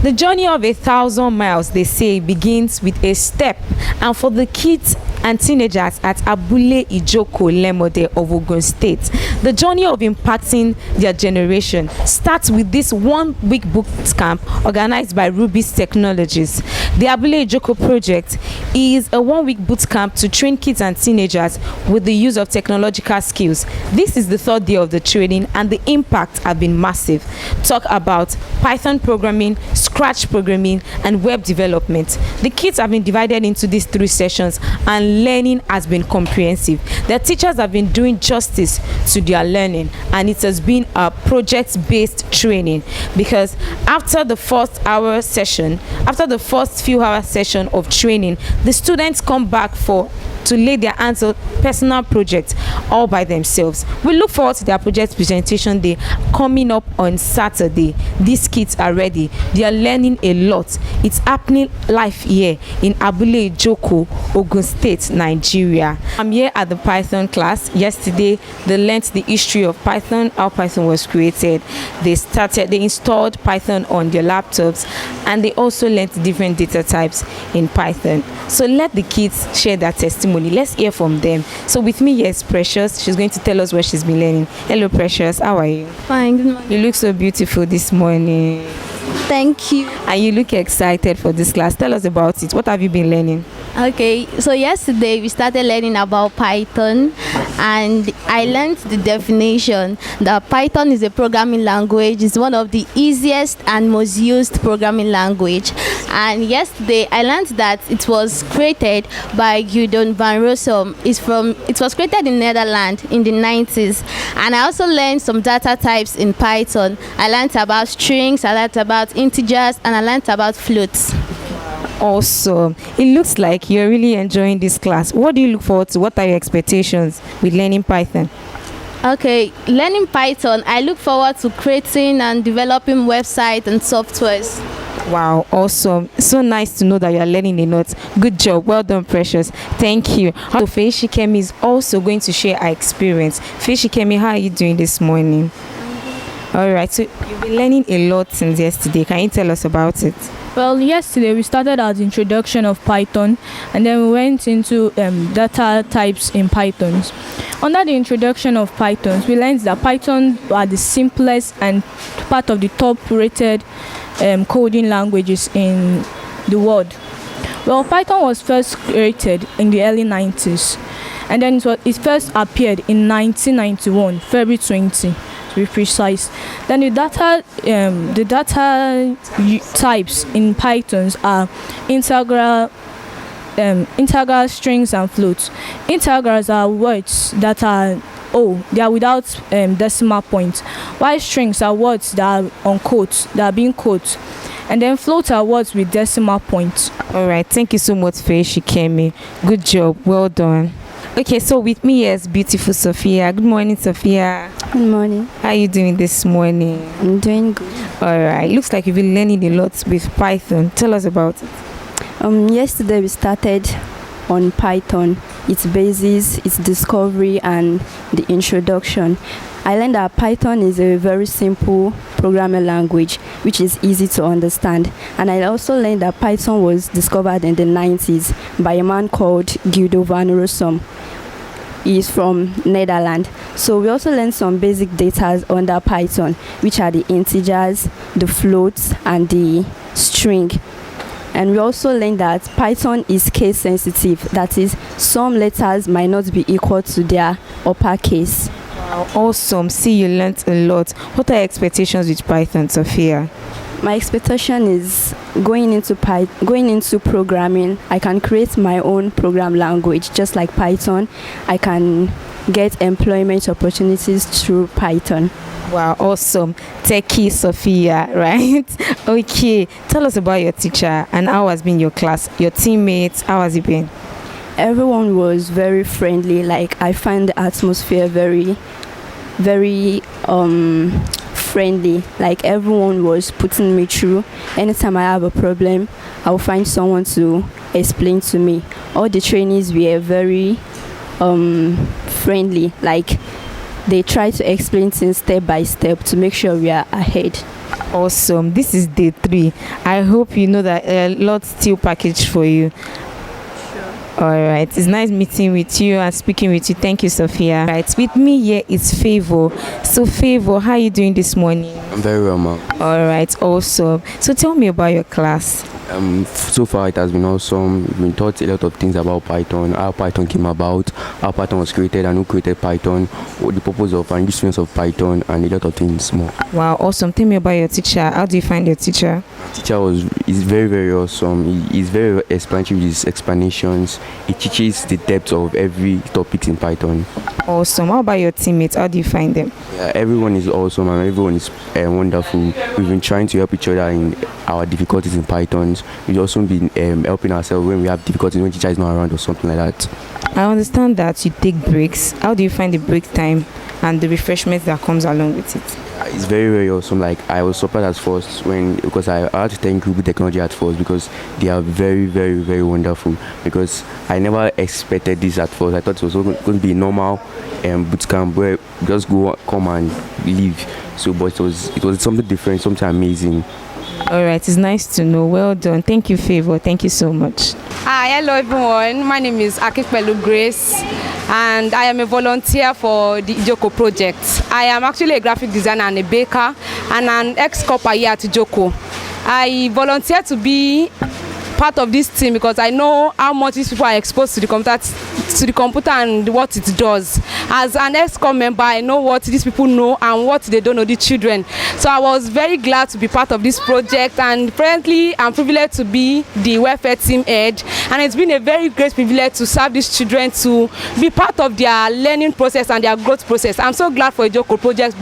The journey of 1,000 miles, they say, begins with a step. And for the kids and teenagers at Abule Ijoko Lemode of Ogun State, the journey of impacting their generation starts with this 1-week boot camp organized by Rubies Technologies. The Abule Ijoko Project is a 1-week boot camp to train kids and teenagers with the use of technological skills. This is the 3rd day of the training, and the impact have been massive. Talk about Python programming, Scratch programming, and web development. The kids have been divided into these 3 sessions, and learning has been comprehensive. Their teachers have been doing justice to their learning, and it has been a project-based training, because after the first few hour session of training, the students come back to lay their hands on personal projects all by themselves. We look forward to their project presentation day coming up on Saturday. These kids are ready. They are learning a lot. It's happening live here in Abule Ijoko, Ogun State, Nigeria. I'm here at the Python class. Yesterday, they learned the history of Python, how Python was created. They installed Python on their laptops, and they also learned different data types in Python. So let the kids share their testimony. Let's hear from them. So with me here is Precious. She's going to tell us what she's been learning. Hello, Precious. How are you? Fine. Good morning. You look so beautiful this morning. Thank you. And you look excited for this class. Tell us about it. What have you been learning? Okay, so yesterday we started learning about Python, and I learned the definition that Python is a programming language. It's one of the easiest and most used programming language. And yesterday I learned that it was created by Gudon van Rossum. It was created in Netherlands in the 90s. And I also learned some data types in Python. I learned about strings, I learned about integers, and I learned about floats. Awesome. It looks like you're really enjoying this class. What do you look forward to? What are your expectations with learning Python? Okay, learning Python, I look forward to creating and developing websites and softwares. Wow, awesome. So nice to know that you're learning a lot. Good job. Well done, Precious. Thank you. So Favour Kemi is also going to share her experience. Favour Kemi, how are you doing this morning? All right, so you've been learning a lot since yesterday. Can you tell us about it? Well, yesterday we started our introduction of Python, and then we went into data types in Python. Under the introduction of Python, we learned that Python are the simplest and part of the top-rated coding languages in the world. Well, Python was first created in the early 90s, and then it first appeared in 1991, February 20. Be precise. Then the data types in Pythons are integral, strings, and floats. Integrals are words that are they are without decimal points, while strings are words that are on quotes, that are being quotes, and then floats are words with decimal points. All right, thank you so much, Favour Kemi. Good job, well done. Okay, so with me here is beautiful Sophia. Good morning, Sophia. Good morning. How are you doing this morning? I'm doing good. All right, looks like you've been learning a lot with Python. Tell us about it. Yesterday we started on Python, its basis, its discovery, and the introduction. I learned that Python is a very simple programming language which is easy to understand, and I also learned that Python was discovered in the 90s by a man called Gudon van Rossum. He is from Netherlands. So we also learned some basic data under Python, which are the integers, the floats, and the string. And we also learned that Python is case sensitive. That is, some letters might not be equal to their uppercase. Wow, awesome. See, you learned a lot. What are your expectations with Python, Sophia? My expectation is going into programming. I can create my own program language, just like Python. I can get employment opportunities through Python. Wow, awesome. Techie Sophia, right? Okay, tell us about your teacher and how has been your class, your teammates, how has it been? Everyone was very friendly. Like, I find the atmosphere very, very friendly. Like, everyone was putting me through. Anytime I have a problem, I'll find someone to explain to me. All the trainees were very friendly. Like, they try to explain things step by step to make sure we are ahead. Awesome. This is day 3. I hope you know that a lot still packaged for you. All right, it's nice meeting with you and speaking with you. Thank you, Sophia. Right, with me here is Favour. So Favour, how are you doing this morning? I'm very well, ma'am. All right, awesome. So tell me about your class. So far it has been awesome. We've been taught a lot of things about Python, how Python came about, how Python was created and who created Python, what the purpose of and usefulness of Python, and a lot of things more. Wow, awesome. Tell me about your teacher. How do you find your teacher? Teacher is very, very awesome. He's very explanatory with his explanations. He teaches the depth of every topic in Python. Awesome. How about your teammates? How do you find them? Yeah, everyone is awesome and everyone is wonderful. We've been trying to help each other in our difficulties in Python. We've also been helping ourselves when we have difficulties when teacher is not around or something like that. I understand that you take breaks. How do you find the break time and the refreshment that comes along with it? It's very, very awesome. Like, I was surprised at first because I had to thank RubiesTech at first because they are very, very, very wonderful. Because I never expected this at first. I thought it was going to be normal bootcamp where you just come and leave. So, but it was something different, something amazing. All right, it's nice to know. Well done. Thank you, Favour. Thank you so much. Hi, hello everyone. My name is Akifelu Grace, and I am a volunteer for the Ijoko Project. I am actually a graphic designer and a baker, and an ex-copper here at Ijoko. I volunteer to be part of this team because I know how much these people are exposed to the computer and what it does. As an ex-com member, I know what these people know and what they don't know, the children. So I was very glad to be part of this project, and currently I'm privileged to be the welfare team head, and it's been a very great privilege to serve these children, to be part of their learning process and their growth process. I'm so glad for Ijoko Project,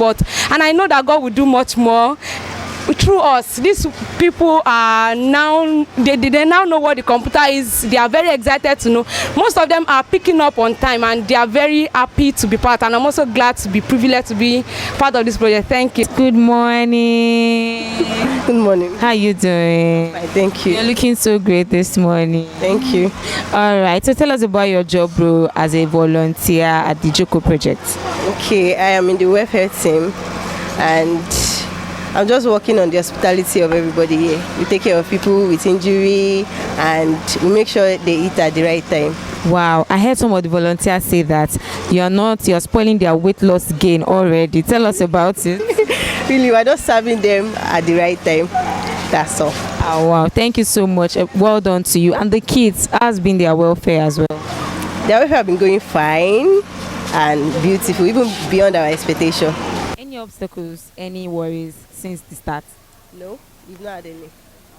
and I know that God will do much more through us. These people are now they now know what the computer is. They are very excited to know. Most of them are picking up on time and they are very happy to be part, and I'm also glad to be privileged to be part of this project. Thank you. Good morning. Good morning. How you doing? Fine, thank you. You're looking so great this morning. Thank you. All right, so tell us about your job role as a volunteer at the Ijoko Project. Okay, I am in the welfare team and I'm just working on the hospitality of everybody here. We take care of people with injury and we make sure they eat at the right time. Wow, I heard some of the volunteers say that you're spoiling their weight loss gain already. Tell us about it. Really, we're just serving them at the right time. That's all. Oh, wow, thank you so much. Well done to you. And the kids, how's been their welfare as well? Their welfare have been going fine and beautiful, even beyond our expectation. Any obstacles, any worries since the start? No, we've not had any.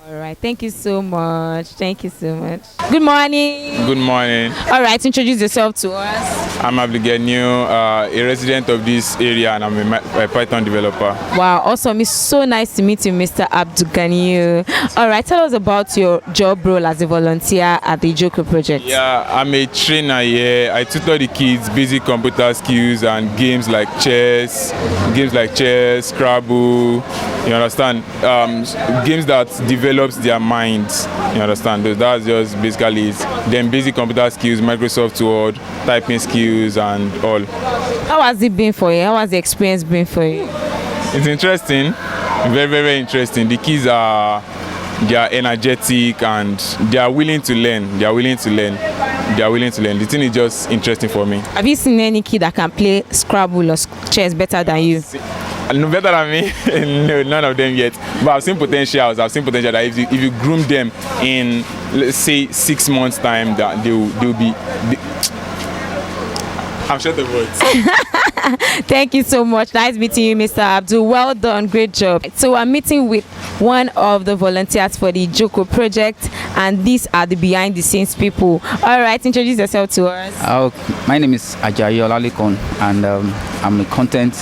All right, thank you so much. Thank you so much. Good morning. Good morning. All right, introduce yourself to us. I'm Abule Ijoko, a resident of this area, and I'm a Python developer. Wow, awesome. It's so nice to meet you, Mr. Abule. All right, tell us about your job role as a volunteer at the Ijoko Project. Yeah, I'm a trainer here. I tutor the kids basic computer skills and games like chess, Scrabble. You understand? Games that develops their minds. You understand? That's just basically it. Then basic computer skills, Microsoft Word, typing skills, and all. How has it been for you? How has the experience been for you? It's interesting, very, very, very interesting. The kids are energetic and they are willing to learn. The thing is just interesting for me. Have you seen any kid that can play Scrabble or chess better than you? No, better than me. No, none of them yet. But I've seen potentials. That if you groom them in, let's say, 6 months' time, that they'll be. I'm sure the words. Thank you so much. Nice meeting you, Mr. Abdul. Well done. Great job. So I'm meeting with one of the volunteers for the Ijoko Project, and these are the behind-the-scenes people. All right, introduce yourself to us. My name is Ajayi Olalikon, and I'm a content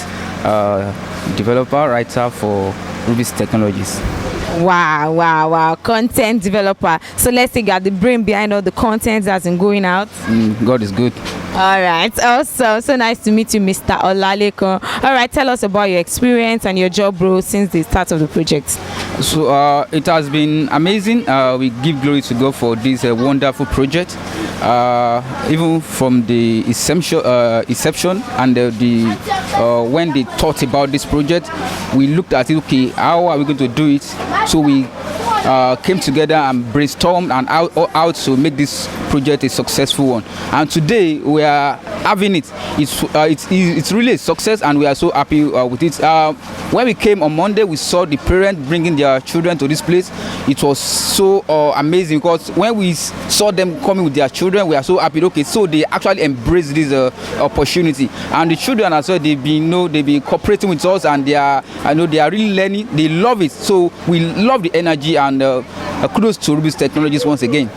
developer, writer for Rubies Technologies. Wow. Content developer. So let's say you got the brain behind all the content that's been going out. God is good. All right, awesome. So nice to meet you, Mr. Olalekun. All right, tell us about your experience and your job role since the start of the project. So it has been amazing. We give glory to God for this wonderful project. Even from the inception and when they thought about this project, we looked at it. Okay, how are we going to do it? So we came together and brainstormed and how to make this project a successful one. And today we are having it. It's really a success, and we are so happy with it. When we came on Monday, we saw the parents bringing their children to this place. It was so amazing, because when we saw them coming with their children, we are so happy. Okay, so they actually embraced this opportunity, and the children as well, they've been cooperating with us, and they are really learning. They love it. So we love the energy, and kudos to Rubies Technologies once again.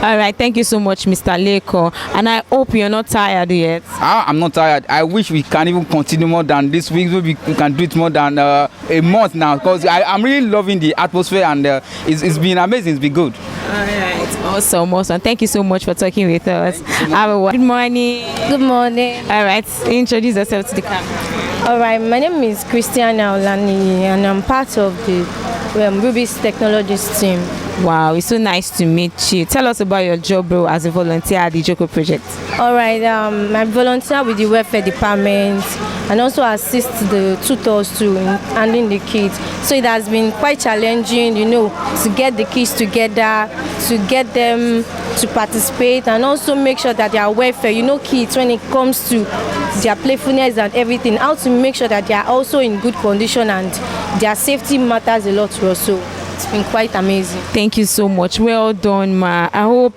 All right, thank you so much, Mr. Leko, and I hope you're not tired yet. I'm not tired. I wish we can even continue more than this week. Maybe we can do it more than a month now, because I'm really loving the atmosphere, and it's been amazing. It's been good. All right, awesome. Thank you so much for talking with us. Good morning. Good morning. All right, introduce yourself to the camera. All right, my name is Christiana Olani, and I'm part of the Rubies Technologies team. Wow, it's so nice to meet you. Tell us about your job role as a volunteer at the Ijoko Project. All right, I volunteer with the welfare department and also assist the tutors in handling the kids. So it has been quite challenging, to get the kids together, to get them to participate, and also make sure that they are welfare. Kids, when it comes to their playfulness and everything, how to make sure that they are also in good condition, and their safety matters a lot to us. So it's been quite amazing. Thank you so much. Well done, ma. I hope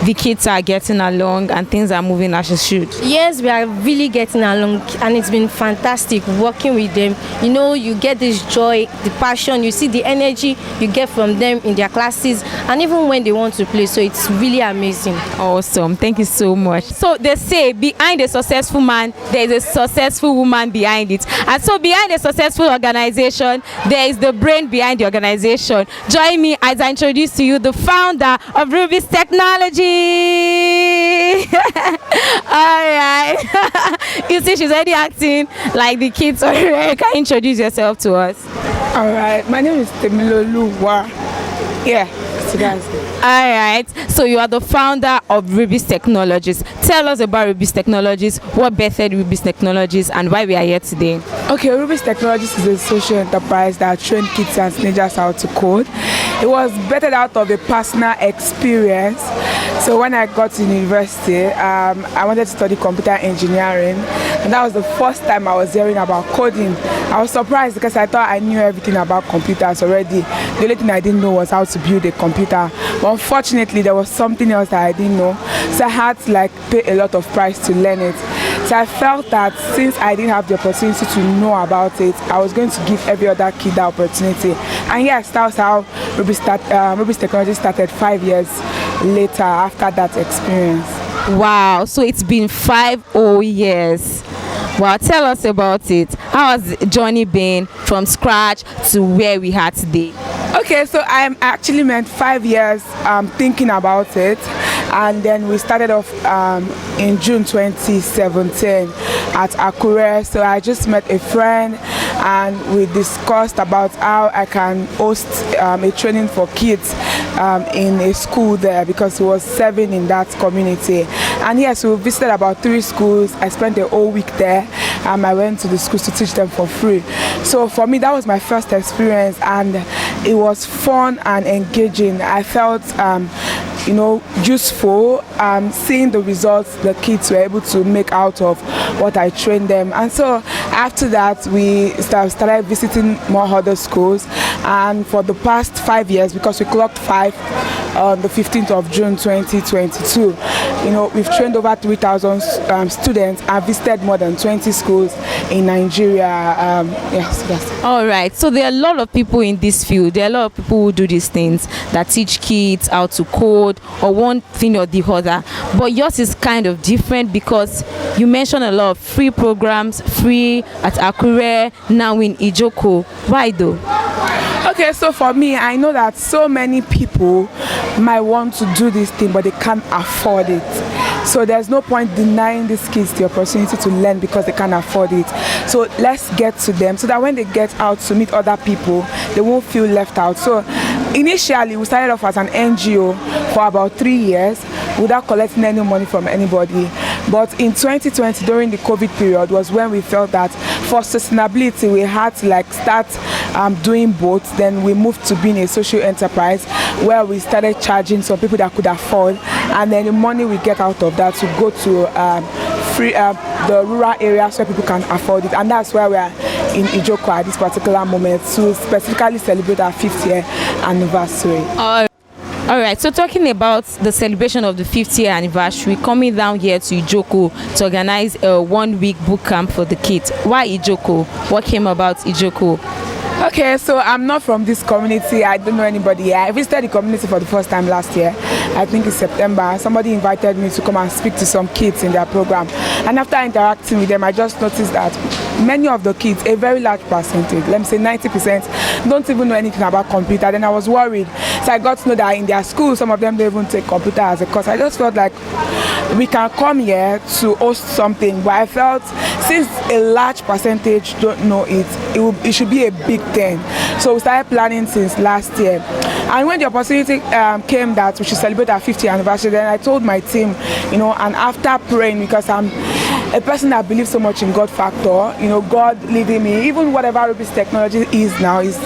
the kids are getting along and things are moving as it should. Yes, we are really getting along, and it's been fantastic working with them. You get this joy, the passion, you see the energy you get from them in their classes, and even when they want to play. So it's really amazing. Awesome. Thank you so much. So they say behind a successful man, there is a successful woman behind it. And so behind a successful organization, there is the brain behind the organization. Join me as I introduce to you the founder of Rubies Technology. All right. You see, she's already acting like the kids already. Can you introduce yourself to us? All right. My name is Temiloluwa. Yeah. All right, so you are the founder of Rubies Technologies. Tell us about Rubies Technologies, what bettered Rubies Technologies, and why we are here today. Okay, Rubies Technologies is a social enterprise that trains kids and teenagers how to code. It was bettered out of a personal experience. So when I got to university, I wanted to study computer engineering, and that was the first time I was hearing about coding. I was surprised because I thought I knew everything about computers already. The only thing I didn't know was how to build a computer. But unfortunately, there was something else that I didn't know, so I had to pay a lot of price to learn it. So I felt that since I didn't have the opportunity to know about it, I was going to give every other kid that opportunity. And yes, that was how Rubies Technology started 5 years later after that experience. Wow, so it's been 5 whole years. Well, tell us about it. How has the journey been from scratch to where we are today? Okay, so I actually meant 5 years thinking about it, and then we started off in June 2017 at Akure. So I just met a friend, and we discussed about how I can host a training for kids in a school there, because he was serving in that community. And yes, we visited about 3 schools. I spent a whole week there. I went to the schools to teach them for free. So for me, that was my first experience, and it was fun and engaging. I felt useful, seeing the results the kids were able to make out of what I trained them. And so after that, we started visiting more other schools, and for the past 5 years, because we clocked 5 on the 15th of June 2022, we've trained over 3,000 students and visited more than 20 schools in Nigeria. Yes. All right, so there are a lot of people in this field. There are a lot of people who do these things, that teach kids how to code or one thing or the other. But yours is kind of different, because you mentioned a lot of free programs, free at Akure, now in Ijoko. Why though? Okay, so for me, I know that so many people might want to do this thing, but they can't afford it. So there's no point denying these kids the opportunity to learn because they can't afford it. So let's get to them so that when they get out to meet other people, they won't feel left out. So initially, we started off as an NGO for about 3 years without collecting any money from anybody. But in 2020, during the COVID period, was when we felt that for sustainability, we had to start doing both. Then we moved to being a social enterprise where we started charging some people that could afford, and then the money we get out of that to go to the rural areas where people can afford it. And that's where we are in Ijoko at this particular moment to specifically celebrate our 5th year anniversary. All right, so talking about the celebration of the 5th year anniversary, coming down here to Ijoko to organize a 1-week boot camp for the kids. Why Ijoko? What came about Ijoko? Okay, so I'm not from this community. I don't know anybody here. I visited the community for the first time last year. I think in September. Somebody invited me to come and speak to some kids in their program. And after interacting with them, I just noticed that many of the kids, a very large percentage, let me say 90%, don't even know anything about computer. Then I was worried. So I got to know that in their school, some of them don't even take computer as a course. I just felt like we can come here to host something, but I felt since a large percentage don't know it should be a big thing. So we started planning since last year. And when the opportunity came that we should celebrate our 50th anniversary, then I told my team, and after praying, because I'm a person that believes so much in God factor, God leading me, even whatever Rubies technology is now is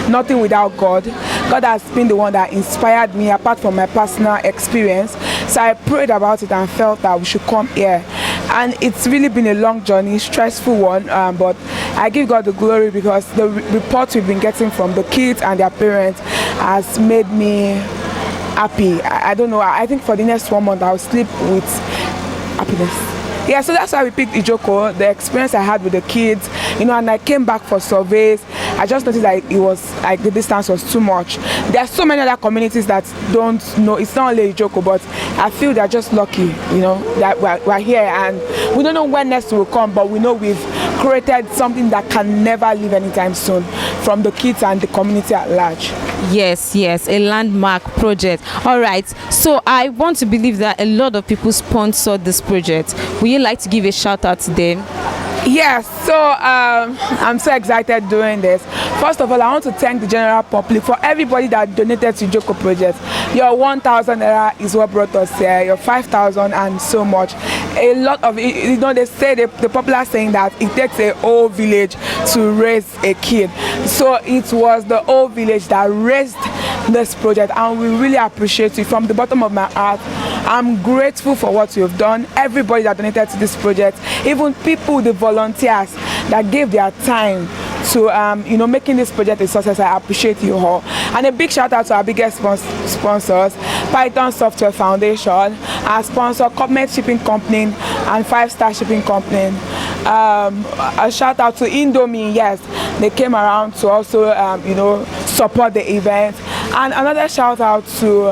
nothing without God. God has been the one that inspired me apart from my personal experience. So I prayed about it and felt that we should come here. And it's really been a long journey, stressful one, but I give God the glory because the reports we've been getting from the kids and their parents has made me happy. I don't know, I think for the next 1 month I'll sleep with happiness. Yeah, so that's why we picked Ijoko, the experience I had with the kids, and I came back for surveys. I just noticed that it was the distance was too much. There are so many other communities that don't know. It's not only Ijoko, but I feel they're just lucky, that we're here, and we don't know when next will come, but we know we've created something that can never leave anytime soon from the kids and the community at large. Yes, a landmark project. All right, so I want to believe that a lot of people sponsored this project. Would you like to give a shout out to them? Yes, so I'm so excited doing this. First of all, I want to thank the general public for everybody that donated to Ijoko Project. Your 1,000 naira is what brought us here, your 5,000 and so much. A lot of it, they say the popular saying that it takes a whole village to raise a kid. So it was the whole village that raised this project, and we really appreciate it from the bottom of my heart. I'm grateful for what you've done, everybody that donated to this project, even people, the volunteers that gave their time to making this project a success. I appreciate you all. And a big shout out to our biggest sponsors, Python Software Foundation, our sponsor, Comment Shipping Company and 5-Star Shipping Company. A shout out to Indomie, yes, they came around to also support the event. And another shout out to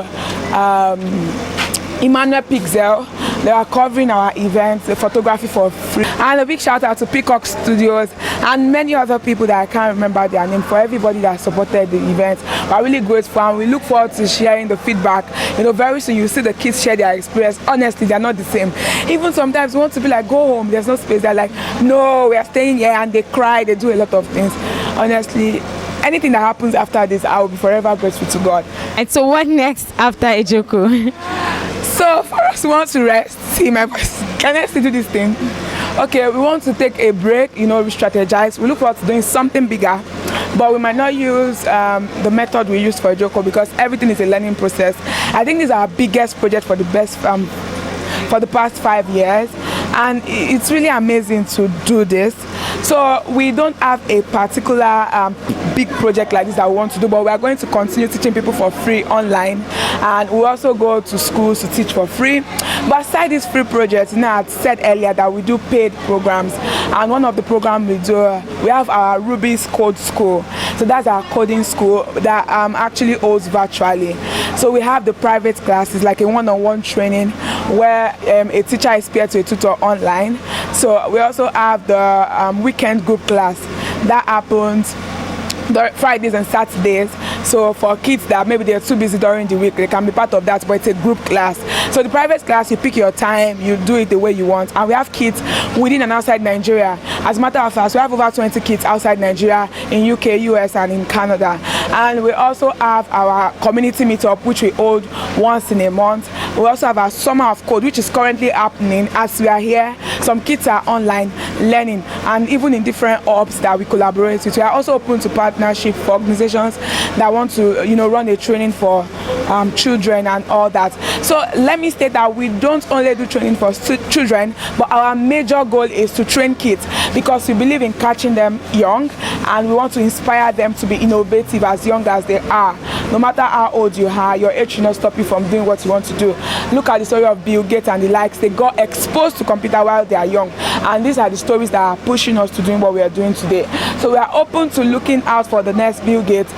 Emmanuel Pixel. They are covering our events, the photography for free. And a big shout out to Peacock Studios and many other people that I can't remember their name, for everybody that supported the event. We're really grateful, and we look forward to sharing the feedback. Very soon you see the kids share their experience. Honestly, they're not the same. Even sometimes we want to be like, go home, there's no space. They're like, no, we are staying here, and they cry, they do a lot of things. Honestly, anything that happens after this, I will be forever grateful to God. And so what next after Ijoko? So for us, we want to rest. See my voice. Can I still do this thing? Okay, we want to take a break, re-strategize. We look forward to doing something bigger, but we might not use the method we use for Ijoko because everything is a learning process. I think this is our biggest project for the past 5 years, and it's really amazing to do this. So we don't have a particular big project like this that we want to do, but we are going to continue teaching people for free online, and we also go to schools to teach for free. But aside these free projects, I said earlier that we do paid programs, and one of the programs we do, we have our Rubies Code School. So that's our coding school that actually holds virtually. So we have the private classes, like a one-on-one training where a teacher is paired to a tutor online. So we also have the weekend group class that happens Fridays and Saturdays, So for kids that maybe they're too busy during the week, they can be part of that, but it's a group class. So the private class, you pick your time, you do it the way you want. And we have kids within and outside Nigeria. As a matter of fact, we have over 20 kids outside Nigeria, in UK, US, and in Canada. And we also have our community meetup, which we hold once in a month. We also have our summer of code, which is currently happening as we are here. Some kids are online learning, and even in different hubs that we collaborate with. We are also open to partnership for organizations that want to, run a training for children and all that. So let me state that we don't only do training for children, but our major goal is to train kids, because we believe in catching them young, and we want to inspire them to be innovative as young as they are. No matter how old you are, your age should not stop you from doing what you want to do. Look at the story of Bill Gates and the likes. They got exposed to computer while they are young, and these are the stories that are pushing us to doing what we are doing today. So we are open to looking out for the next Bill Gates,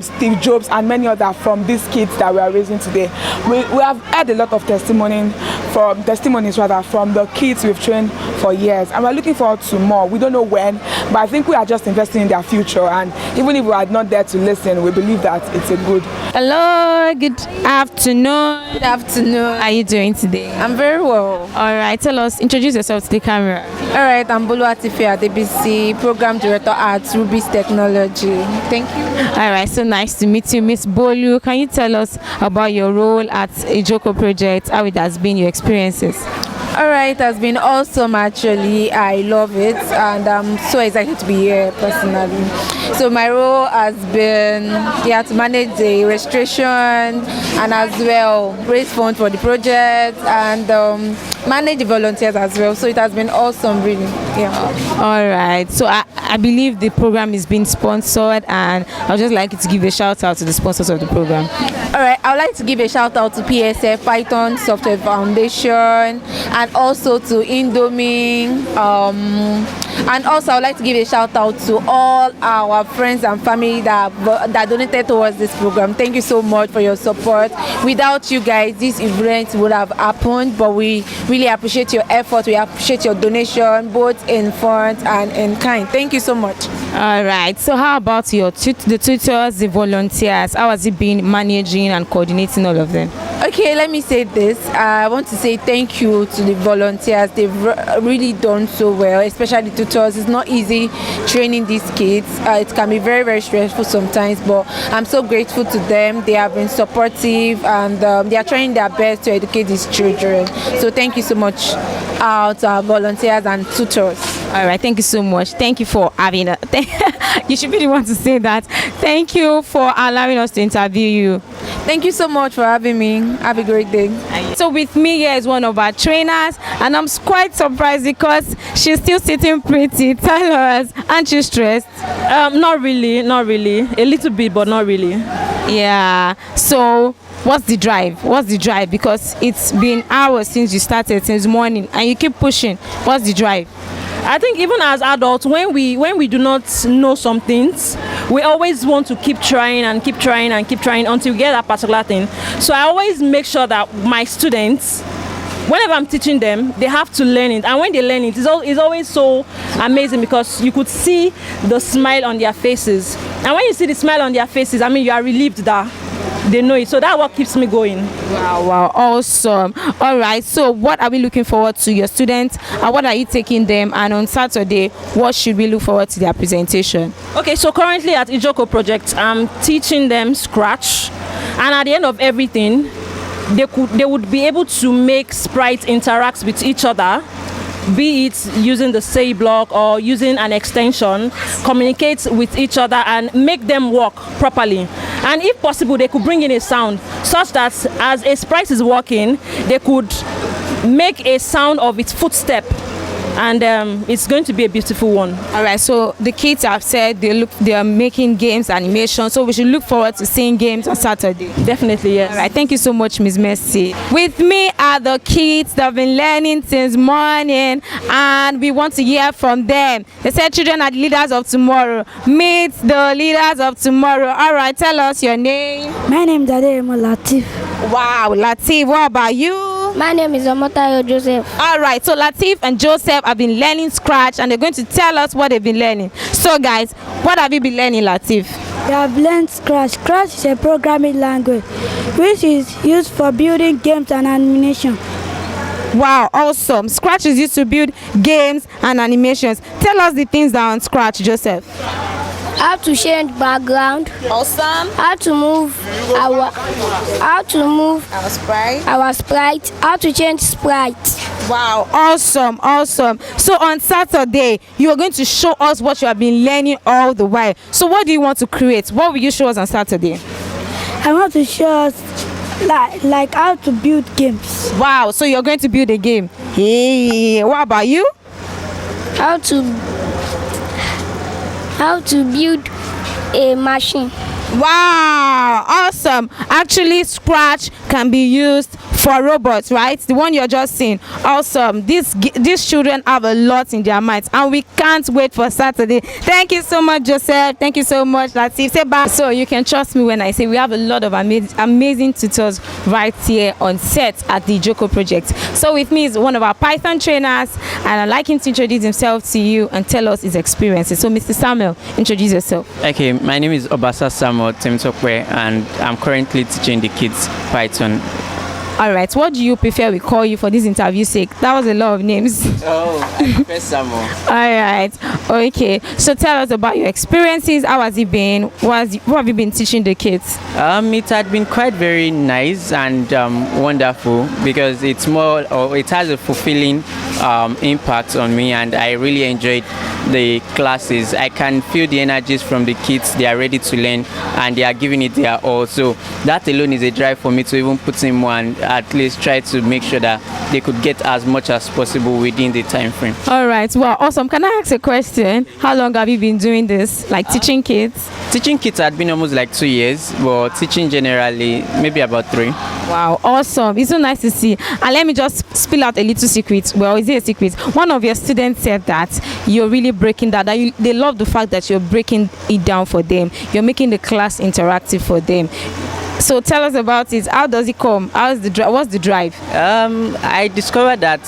Steve Jobs, and many others from these kids that we are raising today. We have had a lot of testimonies from the kids we've trained for years, and we're looking forward to more. We don't know when, but I think we are just investing in their future, and even if we are not there to listen, we believe that it's a good. Hello, good afternoon. Good afternoon. How are you doing today? I'm very well. All right, introduce yourself to the camera. All right, I'm Abule Ijoko, DBC Program Director at RubiesTech Technology. Thank you. All right, so nice to meet you, Miss Bolu. Can you tell us about your role at Ijoko Project, how it has been, your experiences? All right, it has been awesome actually. I love it, and I'm so excited to be here personally. So my role has been to manage the registration, and as well raise funds for the project, and manage the volunteers as well. So it has been awesome, really. Yeah. All right. So I believe the program is being sponsored, and I would just like you to give a shout out to the sponsors of the program. All right. I would like to give a shout out to PSF Python Software Foundation, and also to Indomie. And also I would like to give a shout out to all our friends and family that donated towards this program. Thank you so much for your support. Without you guys, this event would have happened, but we really appreciate your effort. We appreciate your donation, both in funds and in kind. Thank you so much. All right. So how about the tutors, the volunteers? How has it been managing and coordinating all of them? Okay, let me say this. I want to say thank you to the volunteers. They've really done so well, especially the tutors. It's not easy training these kids. It can be very, very stressful sometimes, but I'm so grateful to them. They have been supportive, and they are trying their best to educate these children. So thank you so much to our volunteers and tutors. All right, thank you so much. Thank you for having us. You should be the one to say that. Thank you for allowing us to interview you. Thank you so much for having me. Have a great day. So with me here is one of our trainers, and I'm quite surprised because she's still sitting pretty. Tell us, aren't you stressed? Not really. A little bit, but not really. Yeah. So what's the drive? Because it's been hours since you started, since morning, and you keep pushing. What's the drive? I think even as adults, when we do not know some things, we always want to keep trying until we get that particular thing. So I always make sure that my students, whenever I'm teaching them, they have to learn it. And when they learn it, it's always so amazing, because you could see the smile on their faces. And when you see the smile on their faces, I mean, you are relieved that they know it. So that's what keeps me going. Wow, awesome. All right, so what are we looking forward to your students, and what are you taking them, and on Saturday what should we look forward to their presentation? Okay, so currently at Ijoko Project, I'm teaching them Scratch, and at the end of everything they would be able to make sprites interact with each other, be it using the say block or using an extension, communicate with each other and make them work properly. And if possible, they could bring in a sound such that as a sprite is walking, they could make a sound of its footstep, and it's going to be a beautiful one. All right, so the kids have said they are making games, animation, so we should look forward to seeing games on Saturday. Definitely, yes. All right, thank you so much, Ms. Mercy. With me are the kids that have been learning since morning, and we want to hear from them. They said children are the leaders of tomorrow. Meet the leaders of tomorrow. All right, tell us your name. My name is Latif. Wow, Latif, what about you? My name is Omotayo Joseph. All right, so Latif and Joseph have been learning Scratch and they're going to tell us what they've been learning. So guys, what have you been learning, Latif? We have learned Scratch. Scratch is a programming language which is used for building games and animation. Wow, awesome. Scratch is used to build games and animations. Tell us the things that are on Scratch, Joseph. How to change background. Awesome. How to move our sprite. How to change sprite. Wow, awesome, awesome. So on Saturday, you are going to show us what you have been learning all the while. So what do you want to create? What will you show us on Saturday? I want to show us like how to build games. Wow, so you're going to build a game. Hey, what about you? How to build a machine. Wow, awesome. Actually, Scratch can be used for robots, right? The one you're just seeing. Awesome. These children have a lot in their minds and we can't wait for Saturday. Thank you so much, Joseph. Thank you so much, Latif. Say bye. So you can trust me when I say we have a lot of amazing tutors right here on set at the Ijoko Project. So with me is one of our Python trainers and I'd like him to introduce himself to you and tell us his experiences. So Mr. Samuel, introduce yourself. Okay, my name is Obasa Samuel Temtokwe and I'm currently teaching the kids Python. All right, what do you prefer we call you for this interview sake? That was a lot of names. Oh, I prefer Samuel. All right, okay. So tell us about your experiences. How has it been? What have you been teaching the kids? It had been quite very nice and wonderful because it has a fulfilling impact on me and I really enjoyed the classes. I can feel the energies from the kids. They are ready to learn and they are giving it their all. So that alone is a drive for me to even put in more and at least try to make sure that they could get as much as possible within the time frame. All right, well, awesome. Can I ask a question? How long have you been doing this, like teaching kids? Teaching kids had been almost like 2 years, but teaching generally maybe about 3. Wow, awesome. It's so nice to see. And let me just spill out a little secret. Well, is it a secret? One of your students said that you're really breaking that they love the fact that you're breaking it down for them. You're making the class interactive for them. So tell us about it. How does it come? What's the drive? I discovered that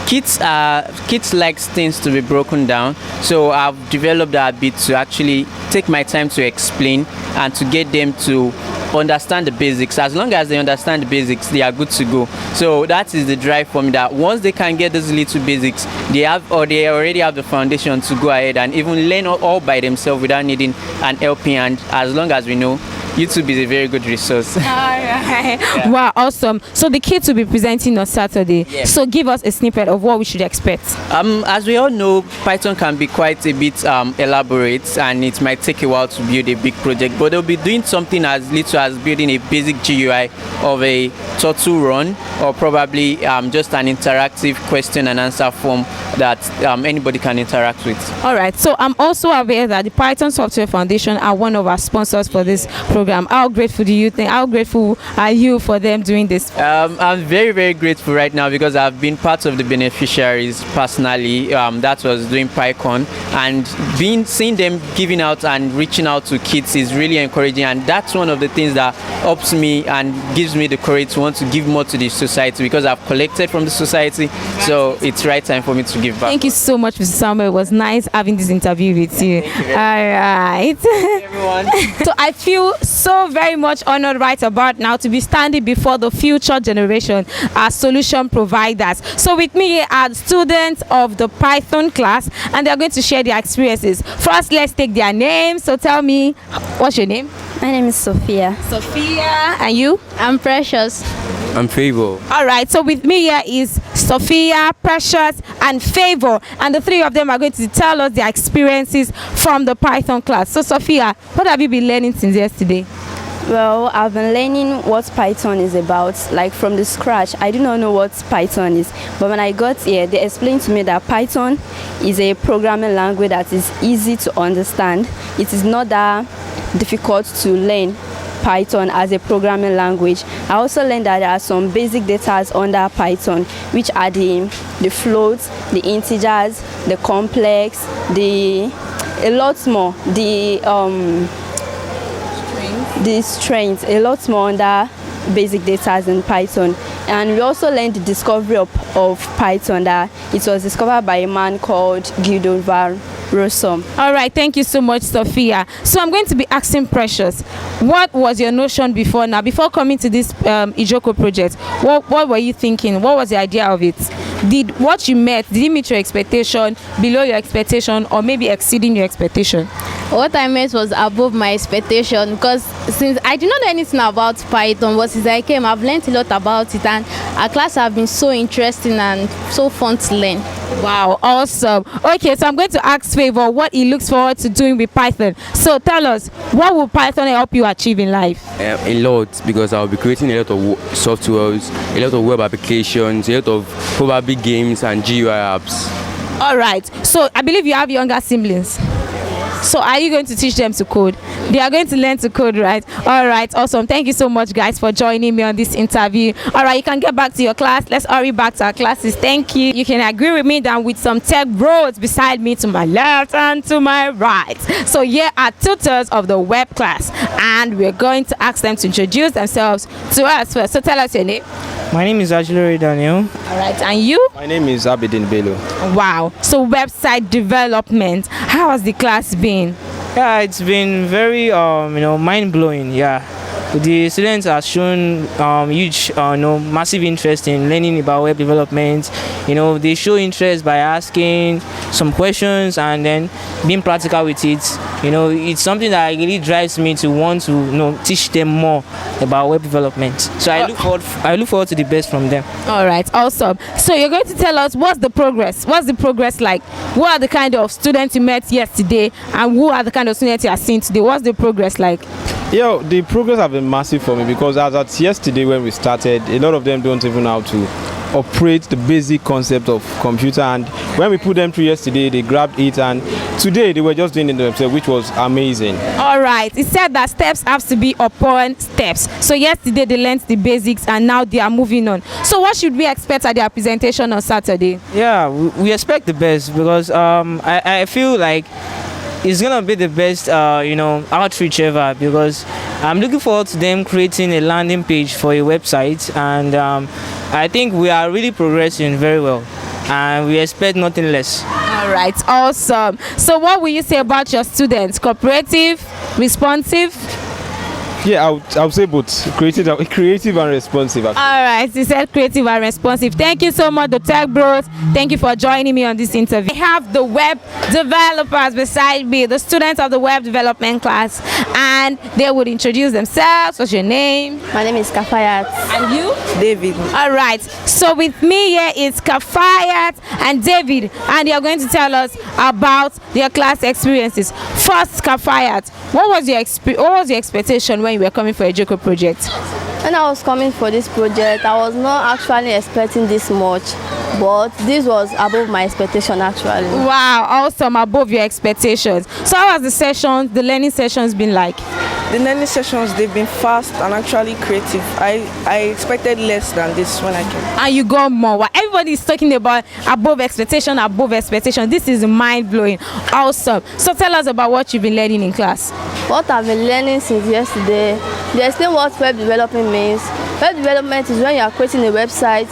kids like things to be broken down. So I've developed that habit to actually take my time to explain and to get them to understand the basics. As long as they understand the basics, they are good to go. So that is the drive for me, that once they can get those little basics, they already have the foundation to go ahead and even learn all by themselves without needing an helping hand. As long as we know YouTube is a very good resource. All right. Yeah. Wow, awesome. So the kids will be presenting on Saturday. Yeah. So give us a snippet of what we should expect. As we all know, Python can be quite a bit elaborate and it might take a while to build a big project, but they'll be doing something as little as building a basic GUI of a turtle run or probably just an interactive question and answer form that anybody can interact with. All right. So I'm also aware that the Python Software Foundation are one of our sponsors for this program. How grateful do you think? How grateful are you for them doing this? I'm very, very grateful right now because I've been part of the beneficiaries personally. That was doing PyCon and seeing them giving out and reaching out to kids is really encouraging, and that's one of the things that helps me and gives me the courage to want to give more to the society because I've collected from the society. So it's right time for me to give back. Thank you so much, Mr. Samuel. It was nice having this interview with you. All right. Hey, everyone. So I feel so very much honored right about now to be standing before the future generation as solution providers. So with me here are students of the Python class and they're going to share their experiences. First, let's take their names. So tell me, what's your name? My name is Sophia. Sophia. And you? I'm Precious. I'm Favour. All right, so with me here is Sophia, Precious, and Favour, and the three of them are going to tell us their experiences from the Python class. So Sophia, what have you been learning since yesterday? Well, I've been learning what Python is about, like from the scratch. I do not know what Python is, but when I got here, they explained to me that Python is a programming language that is easy to understand. It is not that difficult to learn Python as a programming language. I also learned that there are some basic data under Python, which are the floats, the integers, the complex, a lot more, the strings, a lot more under basic data in Python. And we also learned the discovery of Python, that it was discovered by a man called Guido van Rossum. All right, thank you so much, Sophia. So I'm going to be asking Precious, what was your notion before coming to this Ijoko project? What were you thinking? What was the idea of it? Did what you met, did it meet your expectation, below your expectation, or maybe exceeding your expectation? What I met was above my expectation, because since I did not know anything about Python, but since I came, I've learned a lot about it, and our class have been so interesting and so fun to learn. Wow, awesome. Okay, so I'm going to ask Favour what he looks forward to doing with Python. So tell us, what will Python help you achieve in life? A lot, because I'll be creating a lot of softwares, a lot of web applications, a lot of probably games and GUI apps. All right, so I believe you have younger siblings. So are you going to teach them to code? They are going to learn to code, right? All right, awesome. Thank you so much, guys, for joining me on this interview. All right, you can get back to your class. Let's hurry back to our classes. Thank you. You can agree with me that with some tech bros beside me to my left and to my right. So here are tutors of the web class, and we're going to ask them to introduce themselves to us first. So tell us your name. My name is Abule Ijoko. All right, and you? My name is Abidin Bello. Wow. So website development, how has the class been? Yeah, it's been very mind-blowing. Yeah, the students have shown huge massive interest in learning about web development. They show interest by asking some questions and then being practical with it. It's something that really drives me to want to teach them more about web development. So I look forward to the best from them. All right, awesome. So you're going to tell us what's the progress like? What are the kind of students you met yesterday, and who are the kind of students you are seeing today? What's the progress like? Yeah, the progress have been massive for me, because as at yesterday when we started, a lot of them don't even know how to operate the basic concept of computer, and when we put them through yesterday, they grabbed it, and today they were just doing it themselves, which was amazing. All right, it said that steps have to be upon steps. So yesterday they learned the basics, and now they are moving on. So what should we expect at their presentation on Saturday? Yeah, we expect the best, because I feel like it's gonna be the best outreach ever, because I'm looking forward to them creating a landing page for a website, and I think we are really progressing very well, and we expect nothing less. All right, awesome. So what will you say about your students? Cooperative, responsive? Yeah, I would say both creative and responsive. All right, he said creative and responsive. Thank you so much, the tech bros. Thank you for joining me on this interview. I have the web developers beside me, the students of the web development class, and they would introduce themselves. What's your name? My name is Kafayat. And you? David. All right, so with me here is Kafayat and David, and they are going to tell us about their class experiences. First, Kafayat, what was your expectation when you were coming for a Ijoko project? When I was coming for this project, I was not actually expecting this much, but this was above my expectation actually. Wow, awesome, above your expectations. So how has the learning sessions been like? The learning sessions, they've been fast and actually creative. I expected less than this when I came. And you got more. Well, everybody is talking about above expectation. This is mind-blowing. Awesome. So tell us about what you've been learning in class. What I've been learning since yesterday, they explain what web development means. Web development is when you are creating a website,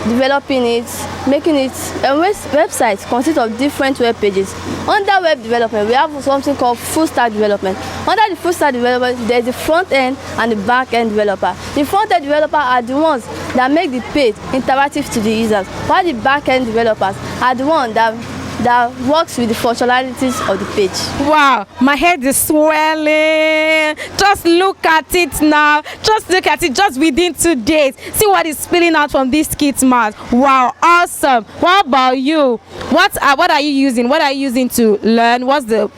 developing it, making it. A website consists of different web pages. Under web development, we have something called full stack development. Under the full stack development, there is the front end and the back end developer. The front end developer are the ones that make the page interactive to the users, while the back end developers are the ones that works with the functionalities of the page. Wow, my head is swelling. Just look at it now. Just look at it just within 2 days. See what is spilling out from this kid's mouth. Wow, awesome. What about you? What are you using? What are you using to learn? What's the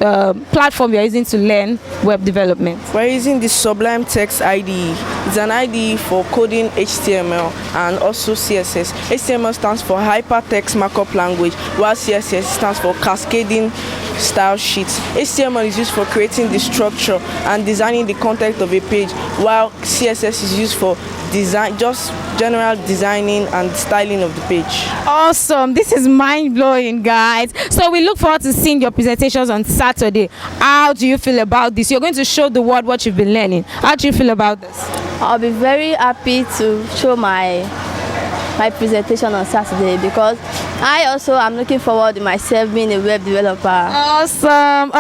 platform you're using to learn web development? We're using the Sublime Text IDE. It's an IDE for coding HTML and also CSS. HTML stands for Hypertext Markup Language, while CSS stands for Cascading Style Sheets. HTML is used for creating the structure and designing the content of a page, while CSS is used for design, just general designing and styling of the page. Awesome. This is mind-blowing, guys. So we look forward to seeing your presentations on Saturday. How do you feel about this? You're going to show the world what you've been learning. How do you feel about this? I'll be very happy to show my presentation on Saturday because I also am looking forward to myself being a web developer. Awesome.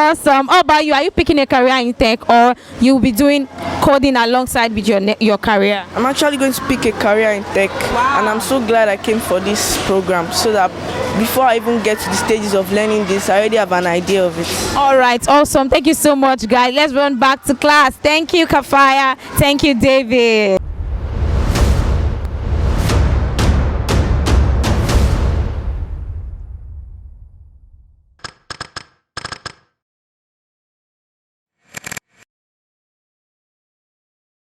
How about you? Are you picking a career in tech, or you'll be doing coding alongside with your career? I'm actually going to pick a career in tech. Wow. And I'm so glad I came for this program so that before I even get to the stages of learning this, I already have an idea of it. All right, awesome. Thank you so much, guys. Let's run back to class. Thank you, Kafaya. Thank you, David.